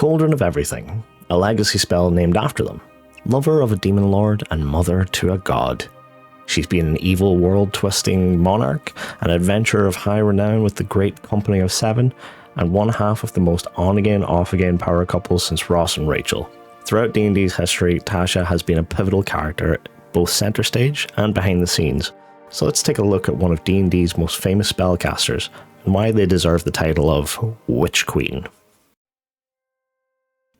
Cauldron of Everything, a legacy spell named after them. Lover of a demon lord and mother to a god. She's been an evil world-twisting monarch, an adventurer of high renown with the great company of 7, and one half of the most on-again, off-again power couples since Ross and Rachel. Throughout D&D's history, Tasha has been a pivotal character, both center stage and behind the scenes. So let's take a look at one of D&D's most famous spellcasters, and why they deserve the title of Witch Queen.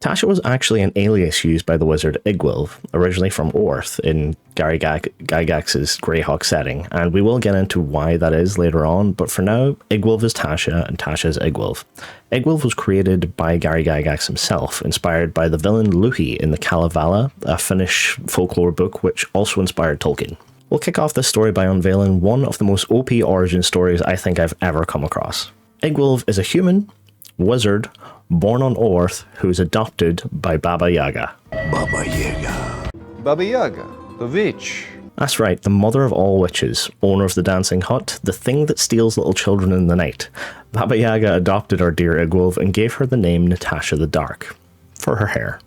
Tasha was actually an alias used by the wizard Iggwilv, originally from Orth in Gygax's Greyhawk setting, and we will get into why that is later on, but for now, Iggwilv is Tasha and Tasha is Iggwilv. Iggwilv was created by Gygax himself, inspired by the villain Louhi in the Kalevala, a Finnish folklore book which also inspired Tolkien. We'll kick off this story by unveiling one of the most OP origin stories I think I've ever come across. Iggwilv is a human wizard born on Orth who is adopted by Baba Yaga. Baba Yaga. Baba Yaga, the witch. That's right, the mother of all witches, owner of the dancing hut, the thing that steals little children in the night. Baba Yaga adopted our dear Iggwilv and gave her the name Natasha the Dark, for her hair.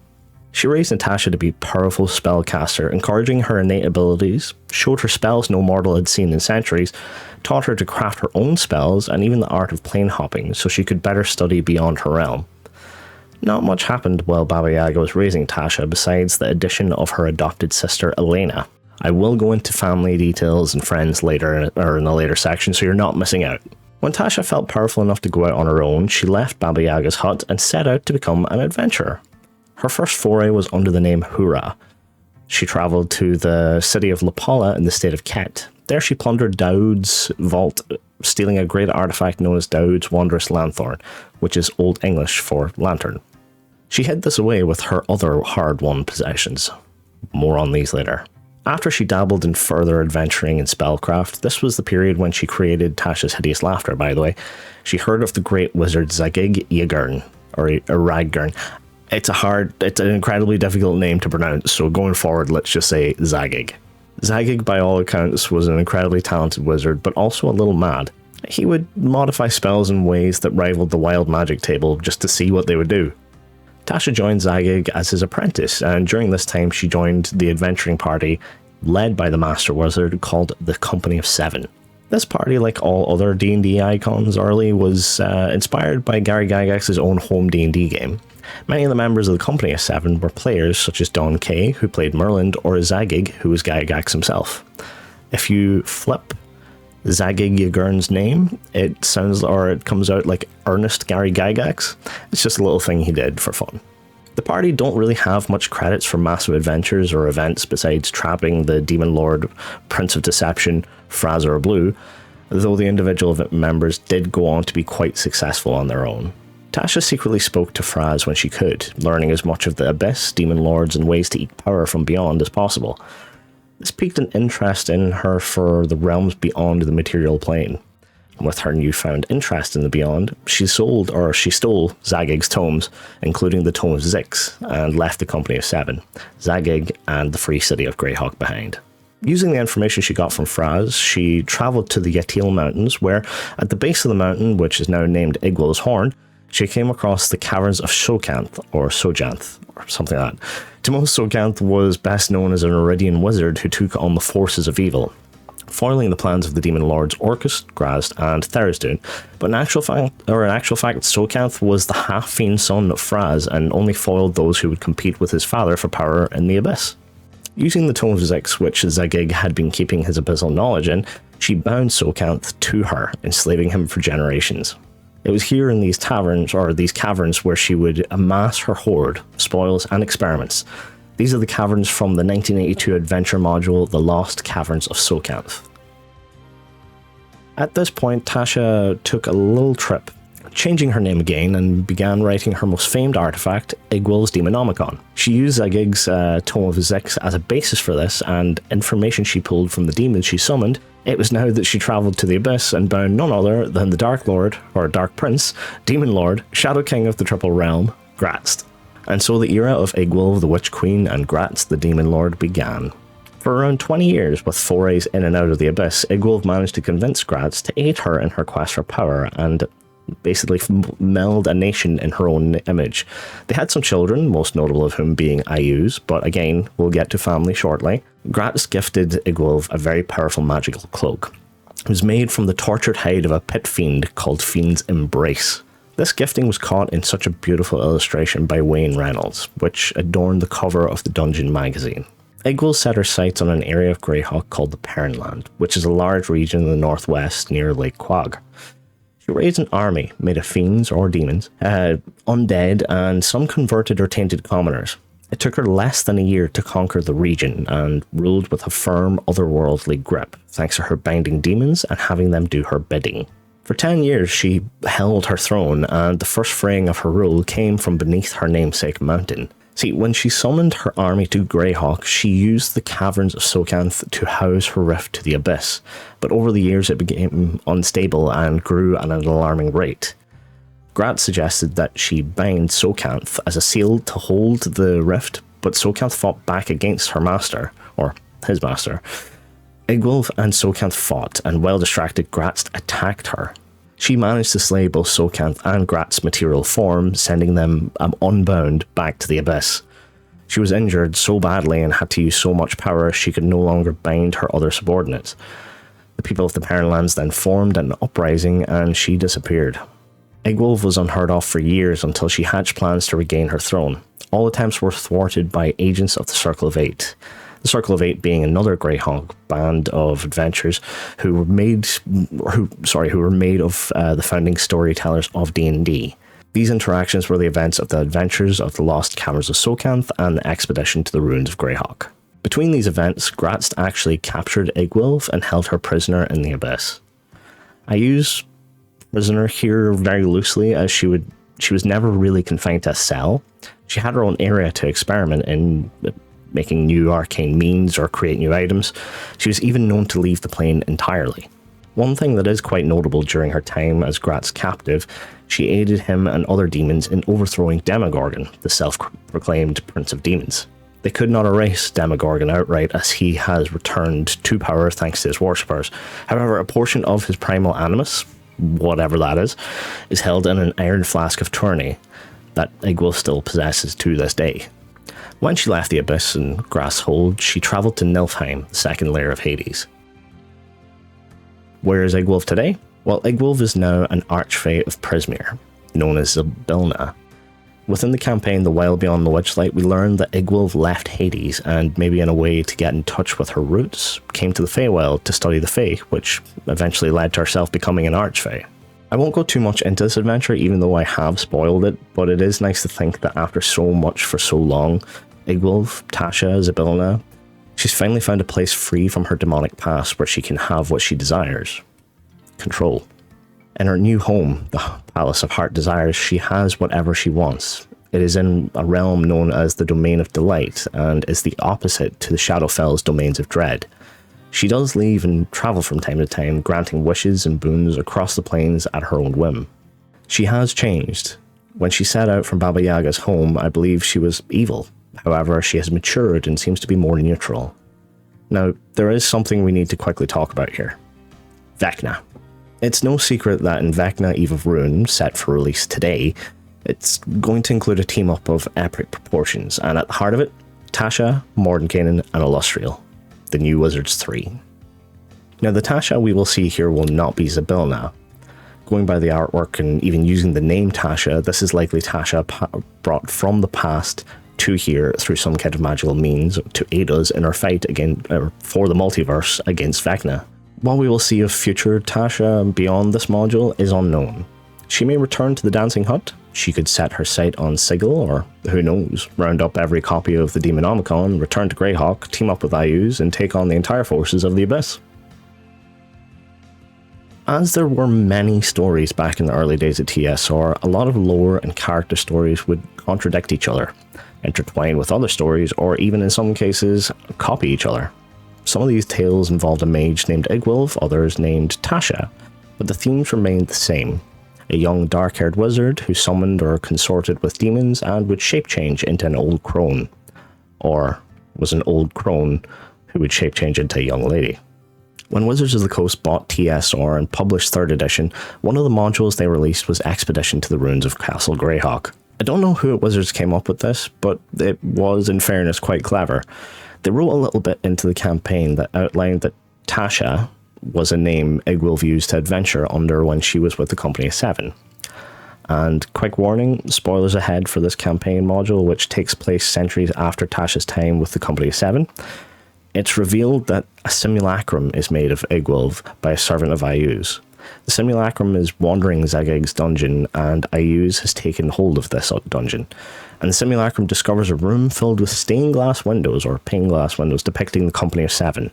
She raised Natasha to be a powerful spellcaster, encouraging her innate abilities, showed her spells no mortal had seen in centuries, taught her to craft her own spells, and even the art of plane hopping so she could better study beyond her realm. Not much happened while Baba Yaga was raising Tasha besides the addition of her adopted sister Elena. I will go into family details and friends later, or in a later section, so you're not missing out. When Tasha felt powerful enough to go out on her own, she left Baba Yaga's hut and set out to become an adventurer. Her first foray was under the name Hura. She travelled to the city of Lapala in the state of Ket. There she plundered Daud's vault, stealing a great artifact known as Daud's Wondrous Lanthorn, which is Old English for lantern. She hid this away with her other hard-won possessions. More on these later. After she dabbled in further adventuring in spellcraft, this was the period when she created Tasha's hideous laughter, by the way. She heard of the great wizard Zybilna, or Raggern. It's an incredibly difficult name to pronounce, so going forward, let's just say Zagig. Zagig, by all accounts, was an incredibly talented wizard, but also a little mad. He would modify spells in ways that rivaled the wild magic table just to see what they would do. Tasha joined Zagig as his apprentice, and during this time she joined the adventuring party led by the master wizard called the Company of 7. This party, like all other D&D icons early, was inspired by Gary Gygax's own home D&D game. Many of the members of the Company of 7 were players such as Don Kay, who played Merlin, or Zagig, who was Gygax himself. If you flip Zagig Ygern's name, it comes out like Ernest Gary Gygax. It's just a little thing he did for fun. The party don't really have much credits for massive adventures or events besides trapping the Demon Lord Prince of Deception, Frazz'urbluu, though the individual members did go on to be quite successful on their own. Tasha secretly spoke to Fraz when she could, learning as much of the Abyss, Demon Lords, and ways to eke power from beyond as possible. This piqued an interest in her for the realms beyond the material plane. With her newfound interest in the beyond, she stole Zagig's tomes, including the Tome of Zyx, and left the Company of 7, Zagig and the free city of Greyhawk behind. Using the information she got from Fraz, she travelled to the Yatil Mountains, where, at the base of the mountain, which is now named Iggwilv's Horn, she came across the caverns of Socanth, or something like that. To most, Socanth was best known as an Iridian wizard who took on the forces of evil, foiling the plans of the demon lords Orcus, Graz'zt, and Tharizdun. But in actual fact, Socanth was the half-fiend son of Fraz and only foiled those who would compete with his father for power in the Abyss. Using the Tome of Zyx, which Zagig had been keeping his abyssal knowledge in, she bound Socanth to her, enslaving him for generations. It was here in these caverns, where she would amass her hoard, spoils, and experiments. These are the caverns from the 1982 adventure module, The Lost Caverns of Socanth. At this point, Tasha took a little trip, changing her name again, and began writing her most famed artifact, Iggwilv's Demonomicon. She used Zagig's Tome of Zyx as a basis for this, and information she pulled from the demons she summoned. It was now that she travelled to the Abyss and bound none other than the Dark Lord, or Dark Prince, Demon Lord, Shadow King of the Triple Realm, Graz'zt. And so the era of Iggwilv the Witch Queen and Graz'zt the Demon Lord began. For around 20 years, with forays in and out of the Abyss, Iggwilv managed to convince Graz'zt to aid her in her quest for power, and basically meld a nation in her own image. They had some children, most notable of whom being Iggwilv, but again, we'll get to family shortly. Graz'zt gifted Iggwilv a very powerful magical cloak. It was made from the tortured hide of a pit fiend called Fiend's Embrace. This gifting was caught in such a beautiful illustration by Wayne Reynolds, which adorned the cover of the Dungeon magazine. Iggwilv set her sights on an area of Greyhawk called the Perrinland, which is a large region in the northwest near Lake Quag. She raised an army made of fiends or demons, undead, and some converted or tainted commoners. It took her less than a year to conquer the region and ruled with a firm, otherworldly grip, thanks to her binding demons and having them do her bidding. For 10 years, she held her throne, and the first fraying of her rule came from beneath her namesake mountain. See, when she summoned her army to Greyhawk, she used the caverns of Socanth to house her rift to the abyss, but over the years it became unstable and grew at an alarming rate. Graz'zt suggested that she bind Socanth as a seal to hold the rift, but Socanth fought back against her master, or his master. Iggwilv and Socanth fought, and while distracted, Graz'zt attacked her. She managed to slay both Socanth and Graz'zt's material form, sending them unbound back to the abyss. She was injured so badly and had to use so much power she could no longer bind her other subordinates. The people of the Perrinlands then formed an uprising and she disappeared. Iggwilv was unheard of for years until she hatched plans to regain her throne. All attempts were thwarted by agents of the Circle of Eight. The Circle of Eight being another Greyhawk band of adventurers who were made of the founding storytellers of D&D. These interactions were the events of the Adventures of the Lost Caverns of Socanth and the Expedition to the Ruins of Greyhawk. Between these events, Graz'zt actually captured Iggwilv and held her prisoner in the Abyss. I use prisoner here very loosely, as she was never really confined to a cell. She had her own area to experiment in, making new arcane means or create new items. She was even known to leave the plane entirely. One thing that is quite notable during her time as Graz'zt's captive, she aided him and other demons in overthrowing Demogorgon, the self-proclaimed Prince of Demons. They could not erase Demogorgon outright, as he has returned to power thanks to his worshippers. However, a portion of his primal animus, whatever that is held in an iron flask of tourney that Iggwilv still possesses to this day. When she left the Abyss and Graz'zt's hold, she travelled to Niflheim, the second layer of Hades. Where is Iggwilv today? Well, Iggwilv is now an archfey of Prismeer, known as Zybilna. Within the campaign The Wild Beyond the Witchlight, we learned that Iggwilv left Hades and, maybe in a way to get in touch with her roots, came to the Feywild to study the Fey, which eventually led to herself becoming an archfey. I won't go too much into this adventure, even though I have spoiled it, but it is nice to think that after so much for so long, Iggwilv, Tasha, Zybilna, she's finally found a place free from her demonic past where she can have what she desires. Control. In her new home, the Palace of Heart Desires, she has whatever she wants. It is in a realm known as the Domain of Delight, and is the opposite to the Shadowfell's Domains of Dread. She does leave and travel from time to time, granting wishes and boons across the plains at her own whim. She has changed. When she set out from Baba Yaga's home, I believe she was evil. However, she has matured and seems to be more neutral. Now, there is something we need to quickly talk about here. Vecna. It's no secret that in Vecna Eve of Ruin, set for release today, it's going to include a team-up of epic proportions, and at the heart of it, Tasha, Mordenkainen, and Illustrial, the new Wizards 3. Now, the Tasha we will see here will not be Zybilna. Going by the artwork and even using the name Tasha, this is likely Tasha brought from the past to here through some kind of magical means to aid us in our fight for the multiverse against Vecna. What we will see of future Tasha beyond this module is unknown. She may return to the Dancing Hut, she could set her sight on Sigil, or who knows, round up every copy of the Demonomicon, return to Greyhawk, team up with Iggwilv, and take on the entire forces of the Abyss. As there were many stories back in the early days of TSR, a lot of lore and character stories would contradict each other, intertwine with other stories, or even in some cases, copy each other. Some of these tales involved a mage named Iggwilv, others named Tasha, but the themes remained the same. A young dark-haired wizard who summoned or consorted with demons and would shape-change into an old crone. Or was an old crone who would shape-change into a young lady. When Wizards of the Coast bought TSR and published 3rd edition, one of the modules they released was Expedition to the Ruins of Castle Greyhawk. I don't know who at Wizards came up with this, but it was, in fairness, quite clever. They wrote a little bit into the campaign that outlined that Tasha was a name Iggwilv used to adventure under when she was with the Company of Seven. And quick warning, spoilers ahead for this campaign module, which takes place centuries after Tasha's time with the Company of Seven. It's revealed that a simulacrum is made of Iggwilv by a servant of Ayuz. The simulacrum is wandering Zegeg's dungeon, and Ayuz has taken hold of this dungeon. And the simulacrum discovers a room filled with stained glass windows, or pane glass windows, depicting the Company of Seven.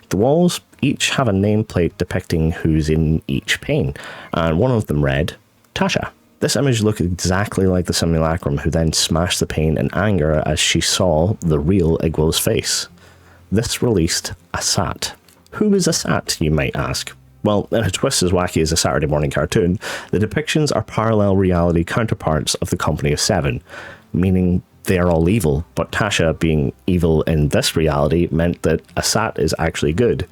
The walls each have a nameplate depicting who's in each pane, and one of them read, Tasha. This image looked exactly like the simulacrum, who then smashed the pane in anger as she saw the real Iggwilv's face. This released Asat. Who is Asat, you might ask? Well, in a twist as wacky as a Saturday morning cartoon, the depictions are parallel reality counterparts of the Company of Seven, meaning they are all evil, but Tasha being evil in this reality meant that Asat is actually good.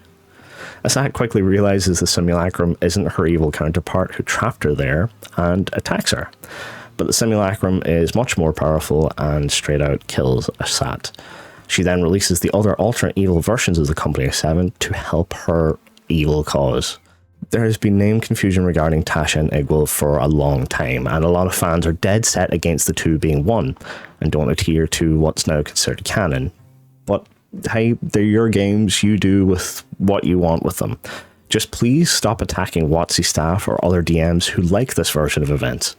Asat quickly realizes the simulacrum isn't her evil counterpart who trapped her there and attacks her. But the simulacrum is much more powerful and straight out kills Asat. She then releases the other alternate evil versions of the Company of Seven to help her evil cause. There has been name confusion regarding Tasha and Iggwilv for a long time, and a lot of fans are dead set against the two being one, and don't adhere to what's now considered canon. But hey, they're your games, you do with what you want with them. Just please stop attacking WotC staff or other DMs who like this version of events.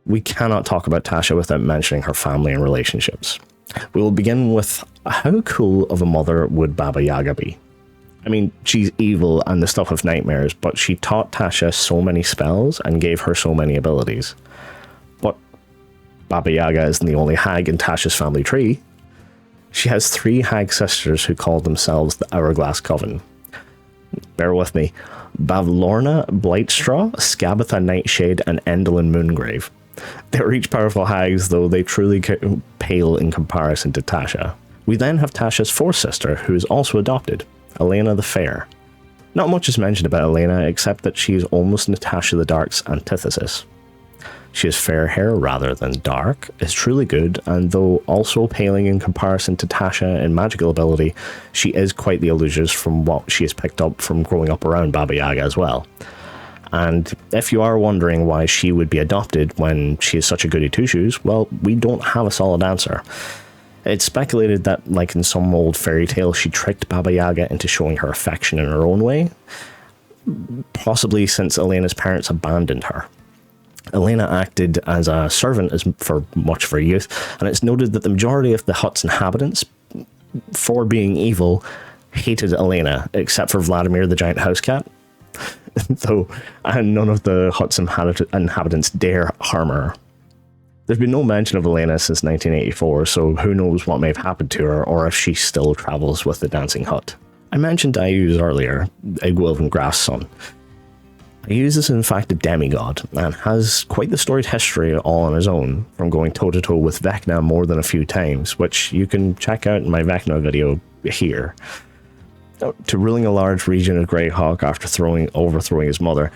We cannot talk about Tasha without mentioning her family and relationships. We will begin with how cool of a mother would Baba Yaga be? I mean, she's evil and the stuff of nightmares, but she taught Tasha so many spells and gave her so many abilities. But Baba Yaga isn't the only hag in Tasha's family tree. She has 3 hag sisters who call themselves the Hourglass Coven. Bear with me. Bavlorna Blightstraw, Skabatha Nightshade, and Endlin Moongrave. They are each powerful hags, though they truly pale in comparison to Tasha. We then have Tasha's 4th sister, who is also adopted, Elena the Fair. Not much is mentioned about Elena, except that she is almost Natasha the Dark's antithesis. She has fair hair rather than dark, is truly good, and though also paling in comparison to Tasha in magical ability, she is quite the illusionist from what she has picked up from growing up around Baba Yaga as well. And if you are wondering why she would be adopted when she is such a goody two-shoes, well, we don't have a solid answer. It's speculated that, like in some old fairy tale, she tricked Baba Yaga into showing her affection in her own way, possibly since Elena's parents abandoned her. Elena acted as a servant for much of her youth, and it's noted that the majority of the hut's inhabitants, for being evil, hated Elena, except for Vladimir the giant house cat. Though none of the hut's inhabitants dare harm her. There's been no mention of Elena since 1984, so who knows what may have happened to her, or if she still travels with the Dancing Hut. I mentioned Ayuz earlier, Iggwilv and Graz'zt's son. Ayuz is in fact a demigod, and has quite the storied history all on his own, from going toe-to-toe with Vecna more than a few times, which you can check out in my Vecna video here. To ruling a large region of Greyhawk after overthrowing his mother.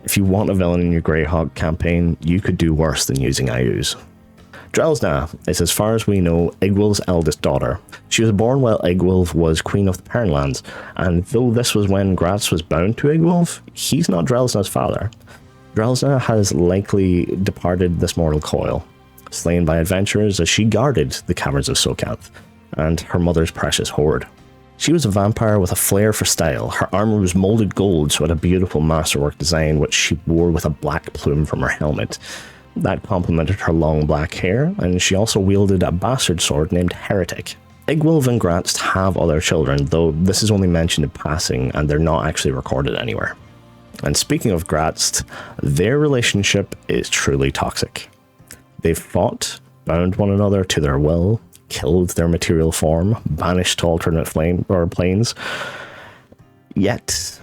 If you want a villain in your Greyhawk campaign, you could do worse than using Ayuz. Drelsna is, as far as we know, Iggwilv's eldest daughter. She was born while Iggwilv was Queen of the Pernlands, and though this was when Graz'zt was bound to Iggwilv, he's not Drelsna's father. Drelsna has likely departed this mortal coil, slain by adventurers as she guarded the caverns of Sokath, and her mother's precious hoard. She was a vampire with a flair for style. Her armor was molded gold, so it had a beautiful masterwork design, which she wore with a black plume from her helmet. That complemented her long black hair, and she also wielded a bastard sword named Heretic. Iggwilv and Graz'zt have other children, though this is only mentioned in passing, and they're not actually recorded anywhere. And speaking of Graz'zt, their relationship is truly toxic. They've fought, bound one another to their will, killed their material form, banished to alternate planes, yet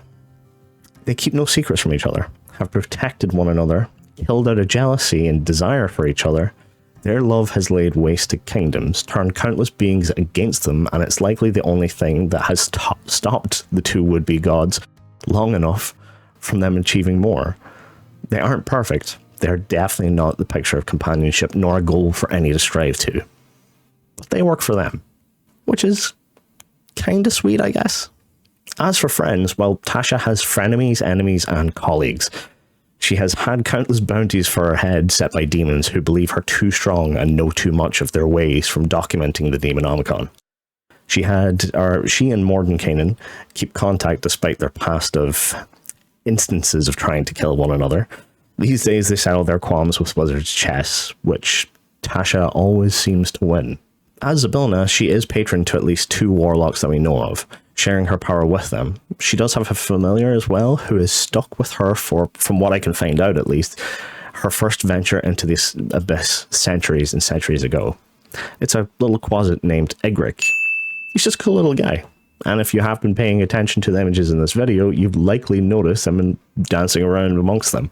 they keep no secrets from each other, have protected one another, killed out of jealousy and desire for each other. Their love has laid waste to kingdoms, turned countless beings against them, and it's likely the only thing that has stopped the two would-be gods long enough from them achieving more. They aren't perfect. They're definitely not the picture of companionship, nor a goal for any to strive to. But they work for them, which is kinda sweet, I guess. As for friends, well, Tasha has frenemies, enemies, and colleagues. She has had countless bounties for her head set by demons who believe her too strong and know too much of their ways from documenting the Demonomicon. She and Mordenkainen keep contact despite their past of instances of trying to kill one another. These days they settle their qualms with wizards' chess, which Tasha always seems to win. As Zybilna, she is patron to at least 2 warlocks that we know of, sharing her power with them. She does have a familiar as well, who is stuck with her for, from what I can find out at least, her first venture into this abyss centuries and centuries ago. It's a little quasit named Iggwilv. He's just a cool little guy. And if you have been paying attention to the images in this video, you've likely noticed him dancing around amongst them.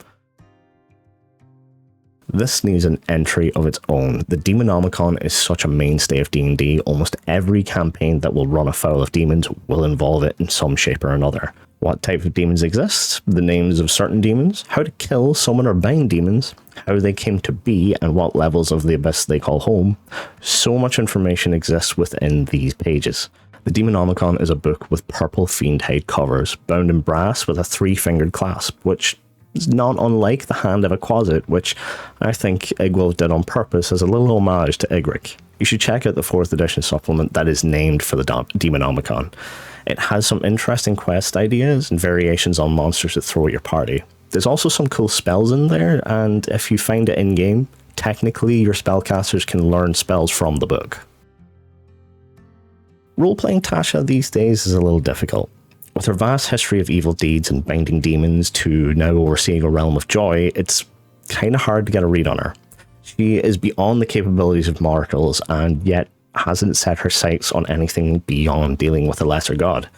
This needs an entry of its own. The Demonomicon is such a mainstay of D&D, almost every campaign that will run afoul of demons will involve it in some shape or another. What type of demons exist, the names of certain demons, how to kill, summon or bind demons, how they came to be, and what levels of the abyss they call home. So much information exists within these pages. The Demonomicon is a book with purple fiend-hide covers, bound in brass with a 3-fingered clasp, which is not unlike the hand of a quasit, which I think Iggwilv did on purpose as a little homage to Iggwilv. You should check out the 4th edition supplement that is named for the Demonomicon. It has some interesting quest ideas and variations on monsters to throw at your party. There's also some cool spells in there, and if you find it in-game, technically your spellcasters can learn spells from the book. Role-playing Tasha these days is a little difficult. With her vast history of evil deeds and binding demons to now overseeing a realm of joy, it's kind of hard to get a read on her. She is beyond the capabilities of mortals and yet hasn't set her sights on anything beyond dealing with a lesser god.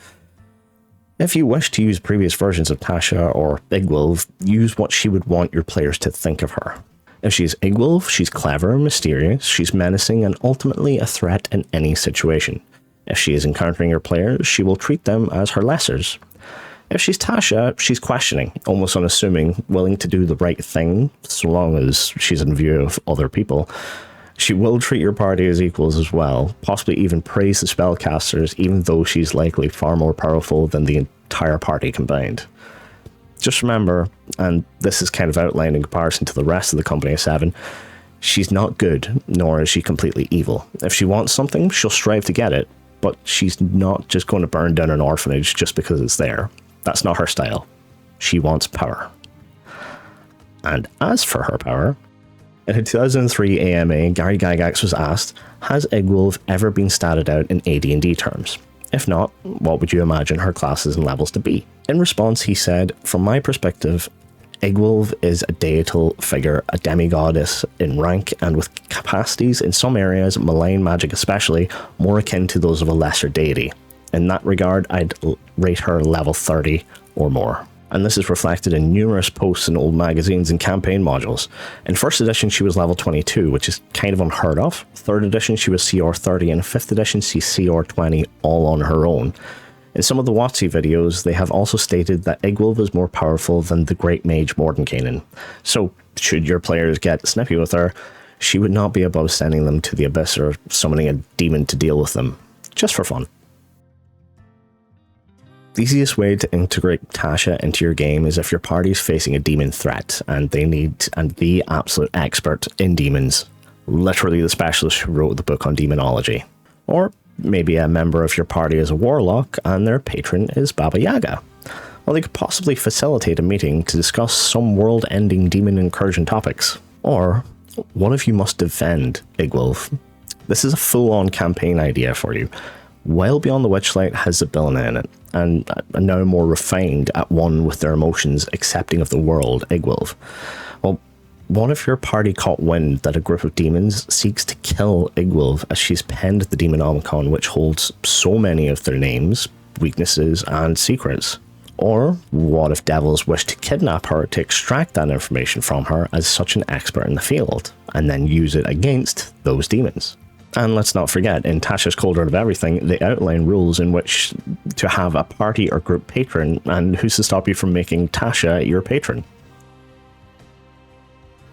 If you wish to use previous versions of Tasha or Iggwilv, use what she would want your players to think of her. If she's Iggwilv, she's clever and mysterious, she's menacing and ultimately a threat in any situation. If she is encountering her players, she will treat them as her lessers. If she's Tasha, she's questioning, almost unassuming, willing to do the right thing, so long as she's in view of other people. She will treat your party as equals as well, possibly even praise the spellcasters, even though she's likely far more powerful than the entire party combined. Just remember, and this is kind of outlined in comparison to the rest of the Company of Seven, she's not good, nor is she completely evil. If she wants something, she'll strive to get it, but she's not just going to burn down an orphanage just because it's there. That's not her style. She wants power. And as for her power, in a 2003 AMA, Gary Gygax was asked, has Iggwilv ever been statted out in AD&D terms? If not, what would you imagine her classes and levels to be? In response, he said, from my perspective, Iggwilv is a deital figure, a demigoddess in rank and with capacities in some areas, malign magic especially, more akin to those of a lesser deity. In that regard, I'd rate her level 30 or more. And this is reflected in numerous posts in old magazines and campaign modules. In 1st edition, she was level 22, which is kind of unheard of. 3rd edition, she was CR 30, and 5th edition, she's CR 20, all on her own. In some of the WotC videos, they have also stated that Iggwilv is more powerful than the Great Mage Mordenkainen. So, should your players get snippy with her, she would not be above sending them to the abyss or summoning a demon to deal with them, just for fun. The easiest way to integrate Tasha into your game is if your party is facing a demon threat and they need the absolute expert in demons, literally the specialist who wrote the book on demonology. Or maybe a member of your party is a warlock and their patron is Baba Yaga. Well, they could possibly facilitate a meeting to discuss some world-ending demon incursion topics. Or, what if you must defend Iggwilv? This is a full-on campaign idea for you. Well Beyond the Witchlight has Zybilna in it, and now more refined at one with their emotions accepting of the world, Iggwilv. Well, what if your party caught wind that a group of demons seeks to kill Iggwilv as she's penned the Demonomicon, which holds so many of their names, weaknesses, and secrets? Or what if devils wish to kidnap her to extract that information from her as such an expert in the field, and then use it against those demons? And let's not forget, in Tasha's Cauldron of Everything, they outline rules in which to have a party or group patron, and who's to stop you from making Tasha your patron?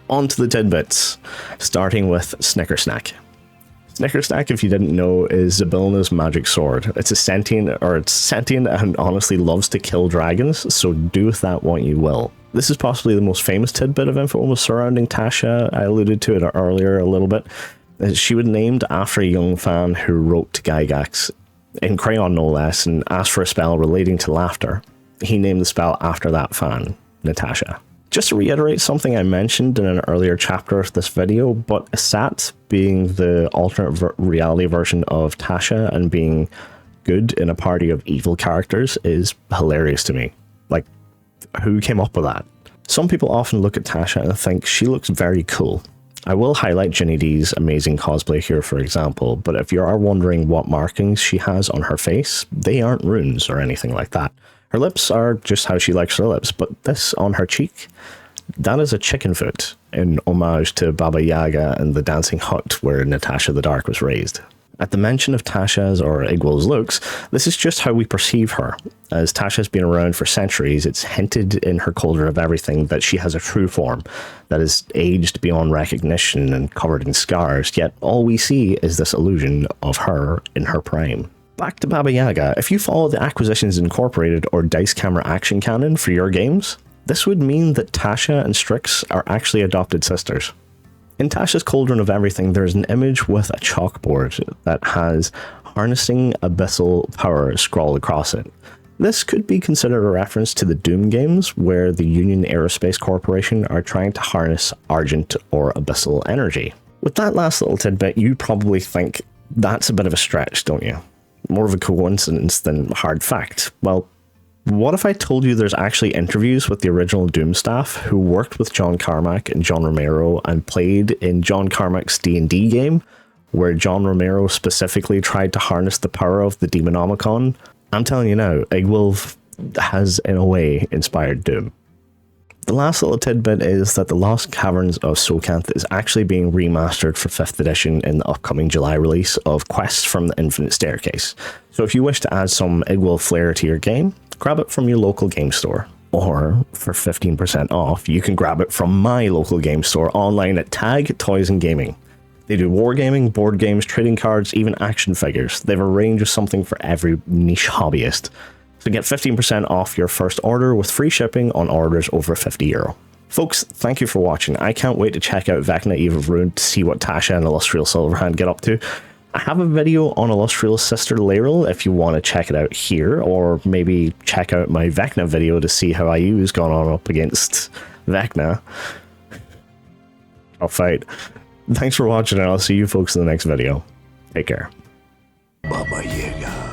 On to the tidbits, starting with Snickersnack. Snickersnack, if you didn't know, is Zybilna's magic sword. It's sentient and honestly loves to kill dragons, so do with that what you will. This is possibly the most famous tidbit of info surrounding Tasha. I alluded to it earlier a little bit. She was named after a young fan who wrote to Gygax, in crayon no less, and asked for a spell relating to laughter. He named the spell after that fan, Natasha. Just to reiterate something I mentioned in an earlier chapter of this video, but Asat being the alternate reality version of Tasha and being good in a party of evil characters is hilarious to me. Like, who came up with that? Some people often look at Tasha and think she looks very cool. I will highlight Ginny D's amazing cosplay here, for example, but if you are wondering what markings she has on her face, they aren't runes or anything like that. Her lips are just how she likes her lips, but this on her cheek, that is a chicken foot, in homage to Baba Yaga and the dancing hut where Natasha the Dark was raised. At the mention of Tasha's or Iggwilv's looks, this is just how we perceive her. As Tasha's been around for centuries, it's hinted in her Cauldron of Everything that she has a true form that is aged beyond recognition and covered in scars, yet all we see is this illusion of her in her prime. Back to Baba Yaga, if you follow the Acquisitions Incorporated or Dice Camera action canon for your games, this would mean that Tasha and Strix are actually adopted sisters. In Tasha's Cauldron of Everything, there's an image with a chalkboard that has harnessing abyssal power scrawled across it. This could be considered a reference to the Doom games, where the Union Aerospace Corporation are trying to harness Argent or abyssal energy. With that last little tidbit, you probably think that's a bit of a stretch, don't you? More of a coincidence than hard fact. Well, what if I told you there's actually interviews with the original Doom staff who worked with John Carmack and John Romero and played in John Carmack's D&D game, where John Romero specifically tried to harness the power of the Demonomicon? I'm telling you now, Iggwilv has in a way inspired Doom. The last little tidbit is that the Lost Caverns of Sokanth is actually being remastered for 5th edition in the upcoming July release of Quests from the Infinite Staircase. So if you wish to add some Iggwilv flair to your game, grab it from your local game store. Or, for 15% off, you can grab it from my local game store online at Tag Toys and Gaming. They do wargaming, board games, trading cards, even action figures. They have a range of something for every niche hobbyist. So get 15% off your first order with free shipping on orders over €50. Folks, thank you for watching. I can't wait to check out Vecna Eve of Ruin to see what Tasha and Illustrial Silverhand get up to. I have a video on Illustrial's sister Laeral if you want to check it out here, or maybe check out my Vecna video to see how IU's gone on up against Vecna. I'll fight. Thanks for watching, and I'll see you folks in the next video. Take care. Baba Yaga.